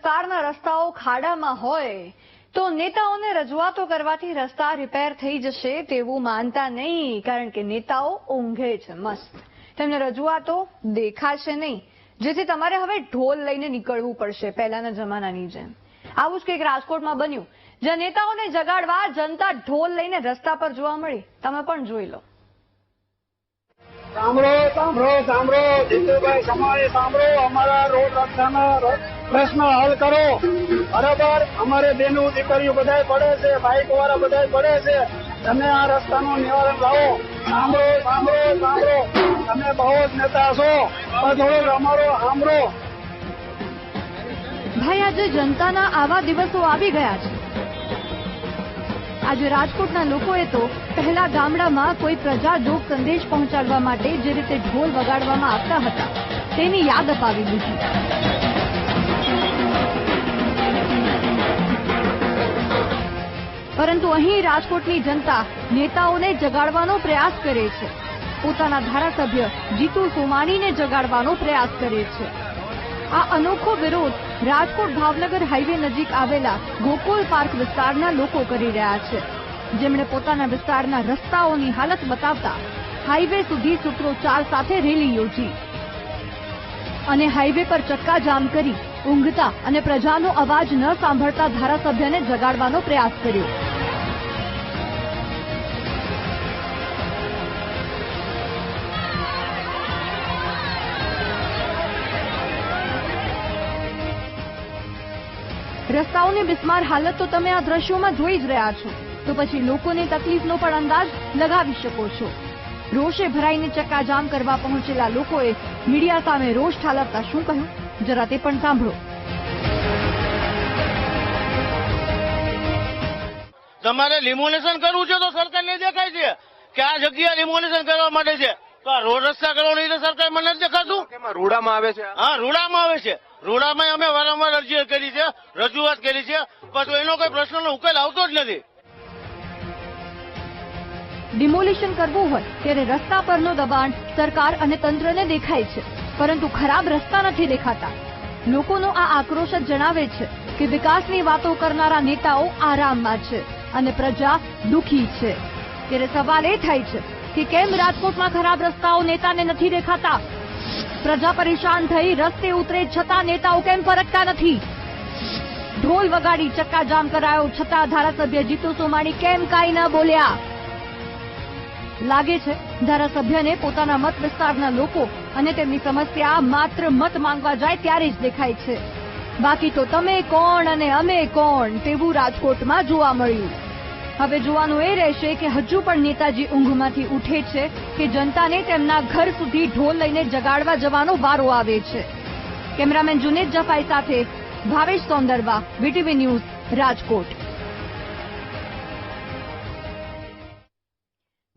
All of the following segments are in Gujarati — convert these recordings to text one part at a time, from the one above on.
વિસ્તારના રસ્તાઓ ખાડામાં હોય તો નેતાઓને રજૂઆતો કરવાથી રસ્તા રિપેર થઈ જશે તેવું માનતા નહીં, કારણ કે નેતાઓ ઊંઘે છે મસ્ત. તેમને રજૂઆતો દેખાશે નહીં, જેથી તમારે હવે ઢોલ લઈને નીકળવું પડશે પહેલાના જમાનાની જેમ. આવું જ કંઈક રાજકોટમાં બન્યું, જ્યાં નેતાઓને જગાડવા જનતા ઢોલ લઈને રસ્તા પર જોવા મળી. તમે પણ જોઈ લો. સાંભળો સાંભળો સાંભળો જીતુભાઈ સમાએ સાંભળો, અમારા રોડ રસ્તાના પ્રશ્ન હલ કરો. બરાબર, અમારે બેનું દીકરીઓ બધાય પડે છે, બાઇક વાળા બધાય પડે છે, તમે આ રસ્તાનું નિવારણ લાવો. સાંભળો સાંભળો સાંભળો, તમે બહુ જ નેતા છો, પણ થોડુંક અમારો સાંભળો. ભાઈ, આજે જનતાના આવા દિવસો આવી ગયા છે. આજે રાજકોટના લોકોએ તો પહેલા ગામડામાં કોઈ પ્રજાજોગ સંદેશ પહોંચાડવા માટે જે રીતે ઢોલ વગાડવામાં આવતા હતા તેની યાદ અપાવી દીધી. પરંતુ અહીં રાજકોટની જનતા નેતાઓને જગાડવાનો પ્રયાસ કરે છે. પોતાના ધારાસભ્ય જીતુ સોમાણીને જગાડવાનો પ્રયાસ કરે છે. આ અનોખો વિરોધ રાજકોટ ભાવનગર હાઈવે નજીક આવેલા ગોકુલ પાર્ક વિસ્તારના લોકો કરી રહ્યા છે, જેમણે પોતાના વિસ્તારના રસ્તાઓની હાલત બતાવતા હાઈવે સુધી સૂત્રોચ્ચાર સાથે રેલી યોજી અને હાઈવે પર ચક્કાજામ કરી ઊંઘતા અને પ્રજાનો અવાજ ન સાંભળતા ધારાસભ્યને જગાડવાનો પ્રયાસ કર્યો. રસ્તાઓની બિસ્માર હાલત તો તમે આ દ્રશ્યોમાં જોઈ જ રહ્યા છો, તો પછી લોકોની તકલીફનો પણ અંદાજ લગાવી શકો છો. રોષે ભરાઈને ચક્કાજામ કરવા પહોંચેલા લોકોએ મીડિયા સામે રોષ ઠાલવતા શું કહ્યું, જરા તે પણ સાંભળો. તમારે લિમોનેશન કરવું છે તો સરકારને દેખાય છે કે આ જગ્યા લિમોનેશન કરવા માટે છે, તો આ રોડ રસ્તા કરવાની તો સરકાર મને જ દેખાતું. રૂડામાં આવે છે. હા, રૂડામાં આવે છે. રૂડામાં અમે વારંવાર અરજી કરી છે, રજૂઆત કરી છે, પણ એનો કોઈ પ્રશ્નનો ઉકેલ આવતો જ નથી. ડિમોલિશન કરવું હોય ત્યારે રસ્તા પરનો દબાણ સરકાર અને તંત્રને દેખાય છે, પરંતુ ખરાબ રસ્તા નથી દેખાતા. લોકોનો આ આક્રોશ જ જણાવે છે કે વિકાસની વાતો કરનારા નેતાઓ આરામમાં છે અને પ્રજા દુઃખી છે. ત્યારે સવાલ એ થાય છે કે કેમ રાજકોટમાં ખરાબ રસ્તાઓ નેતાને નથી દેખાતા? પ્રજા પરેશાન થઈ રસ્તે ઉતરે છતાં નેતાઓ કેમ ફરકતા નથી? ઢોલ વગાડી ચક્કાજામ કરાયો છતાં ધારાસભ્ય જીતુ સોમાણી કેમ કાંઈ ન બોલ્યા? લાગે છે ધારાસભ્યને પોતાના મત વિસ્તારના લોકો અને તેમની સમસ્યા માત્ર મત માંગવા જાય ત્યારે જ દેખાય છે. બાકી તો તમે કોણ અને અમે કોણ તેવું રાજકોટમાં જોવા મળ્યું. હવે જોવાનું એ રહેશે કે હજુ પણ નેતાજી ઊંઘમાંથી ઉઠે છે કે જનતાને તેમના ઘર સુધી ઢોલ લઈને જગાડવા જવાનો વારો આવે છે. કેમેરામેન જુનેદ જફાઈ સાથે ભાવેશ સોંદરવા, વીટીવી ન્યૂઝ, રાજકોટ.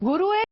ગુરુએ